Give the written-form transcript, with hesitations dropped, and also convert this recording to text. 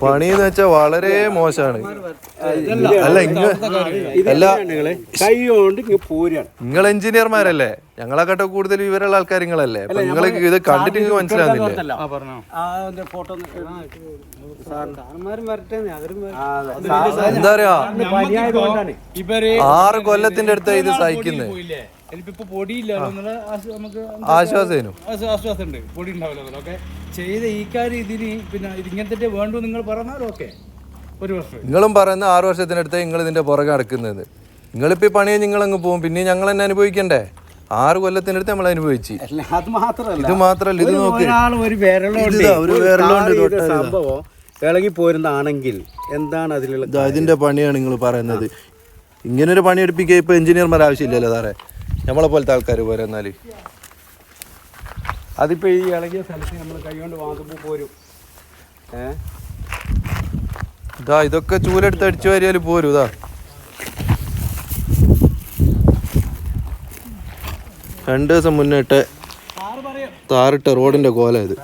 പണി എന്ന് വെച്ചാൽ വളരെ മോശമാണ്. അല്ല നിങ്ങൾ എഞ്ചിനീയർമാരല്ലേ, ഞങ്ങളെക്കാട്ട് കൂടുതൽ വിവരമുള്ള ആൾക്കാർ നിങ്ങളല്ലേ, അപ്പൊ നിങ്ങൾ ഇത് കണ്ടിട്ട് നിങ്ങൾക്ക് മനസ്സിലാവുന്നില്ലേ? എന്താ പറയാ, 6 കൊല്ലത്തിന്റെ അടുത്ത് ഇത് സഹിക്കുന്നത്. ആശ്വാസമുണ്ട്, പൊടി ഉണ്ടാവില്ല. ഓക്കെ, ചെയ്ത ഈ കാര്യം ഇതിന് പിന്നെ ഇങ്ങനത്തെ വേണ്ടു നിങ്ങൾ പറഞ്ഞാലൊക്കെ ഒരു വർഷം നിങ്ങളും പറയുന്ന 6 വർഷത്തിനടുത്ത് നിങ്ങൾ ഇതിന്റെ പുറകെ നടക്കുന്നത്. നിങ്ങളിപ്പോ പണിയെ നിങ്ങളങ്ങ് പോകും, പിന്നെ ഞങ്ങൾ തന്നെ അനുഭവിക്കണ്ടേ? 6 കൊല്ലത്തിനടുത്ത് നമ്മൾ അനുഭവിച്ചു. ഇത് മാത്രല്ല, ഇത് നോക്കി സംഭവം ഇളകി പോരുന്നതാണെങ്കിൽ എന്താണ് അതിലുള്ള ഇതിന്റെ പണിയാണ് നിങ്ങൾ പറയുന്നത്. ഇങ്ങനൊരു പണി എടുപ്പിക്കുക ഇപ്പൊ എഞ്ചിനീയർമാർ ആവശ്യമില്ലല്ലോ സാറേ, നമ്മളെ പോലത്തെ ആൾക്കാർ പോരെ. എന്നാല് അതിപ്പോ ഈ ഇളകിയ സ്ഥലത്ത് നമ്മൾ കൈകൊണ്ട് വാങ്ങുമ്പോൾ പോരും. ഇതാ ഇതൊക്കെ ചൂലെടുത്ത് അടിച്ചു വാരിയാൽ പോരും. ഇതാ 2 ദിവസം മുന്നേട്ട് താറിട്ട റോഡിന്റെ കോല ഇത്.